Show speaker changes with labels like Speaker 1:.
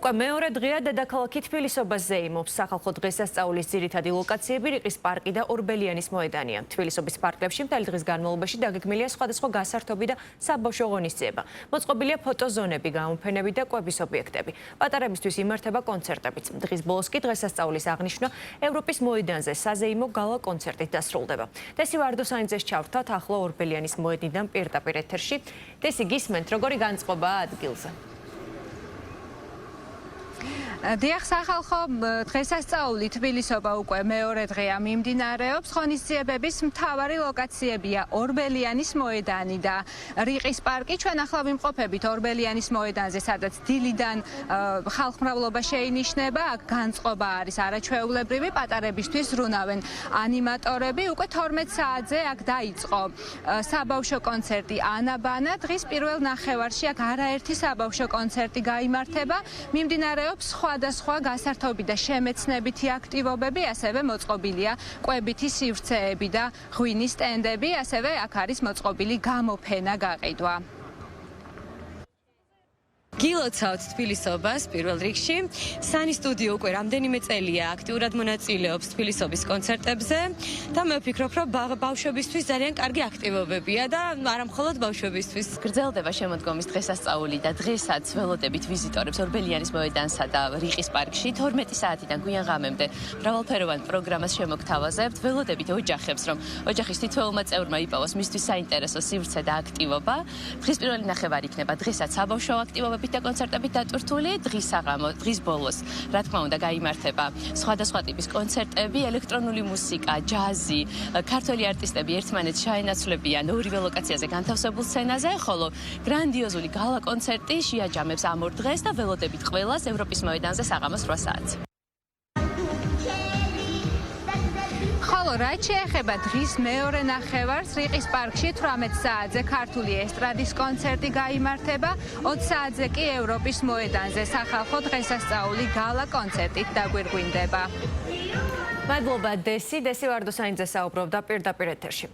Speaker 1: მეორე დღეა დედაქალაქი თბილისობაზე იმობს. სახალხო დღესასწაულის ძირითადი ლოკაციები რიყის პარკი და ორბელიანის მოედანია. თბილისობის პარკებში მთელი დღის განმავლობაში დაგეგმილია სხვადასხვა გასართობი და საბავშვო ღონისძიება. მოწყობილია ფოტოზონები, გამოფენები და კვების ობიექტები. პატარებისთვის იმართება კონცერტებიც. დღის ბოლოს კი დღესასწაულის აღნიშვნა ევროპის მოედანზე საზეიმო გალა კონცერტით დასრულდება. დესი ვარდოსანიძეს ჩავრთათ ახლა ორბელიანის მოედნიდან პირდაპირ ეთერში. დესი, გისმენთ, როგორი განწყობაა ადგილზე?
Speaker 2: დიახ, სახალხო დღესასწაული თბილისობა უკვე მეორე დღეა მიმდინარეობს. ღონისძიებების მთავარი ლოკაციებია ორბელიანის მოედანი და რიყის პარკი. ჩვენ ახლა ვიმყოფებით ორბელიანის მოედანზე, სადაც დილიდან ხალხმრავლობა შეინიშნება. აქ განწყობა არის არაჩვეულებრივი, პატარებისთვის ზრუნავენ ანიმატორები. უკვე 12 საათზე აქ დაიწყო საბავშვო კონცერტი ანაბანა. დღის პირველ ნახევარში აქ არაერთი საბავშვო კონცერტი გაიმართება. მიმდინარეობს სხვადასხვა გასართობი და შემეცნებითი აქტივობები, ასევე მოწყობილია კვებითი სივრცეები და ღვინის სტენდები, ასევე აქ არის მოწყობილი გამოფენა გაყიდვა.
Speaker 3: გილოცავთ თბილისობას პირველ რიგში. სანი სტუდიო უკვე რამდენიმე წელია აქტიურად მონაწილეობს თბილისობის კონცერტებზე და მე ვფიქრობ, რომ ბავშვებისთვის ძალიან კარგი აქტივობებია და არა მხოლოდ ბავშვებისთვის. გრძელდება შემოდგომის დღესასწაული და დღესაც ველოდებით ვიზიტორებს ორბელიანის მოედანსა და რიყის პარკში 12 საათიდან გვიან ღამემდე მრავალფეროვან პროგრამას შემოგთავაზებთ. ველოდებით ოჯახებს, რომ ოჯახის თითოეულმა წევრმა იპოვოს მისთვის საინტერესო სივრცე და აქტივობა. დღის პირველი ნახევარი იქნება დღესაც საბავშვო აქტივობები და კონცერტებით დატვირთული. დღის ბოლოს, რა თქმა უნდა, გაიმართება სხვადასხვა ტიპის კონცერტები, ელექტრონული მუსიკა, ჯაზი, ქართველი არტისტები ერთმანეთს შეენაცვლებიან ორივე ლოკაციაზე განთავსებულ სცენაზე, ხოლო გრანდიოზული გალა კონცერტი შეაჯამებს ამ ორ დღეს და ველოდებით ყველას ევროპის მოედანზე საღამოს 8 საათს.
Speaker 2: რაც შეეხება დღის მეორე ნახევარს, რიყის პარკში 18 საათზე ქართული ესტრადის კონცერტი გაიმართება, 20 საათზე კი ევროპის მოედანზე სახალხო დღესასწაული გალა კონცერტით დაგვირგვინდება.
Speaker 1: მადლობა დესი ვარდოსანიძე საუბრობდა პირდაპირ ეთერში.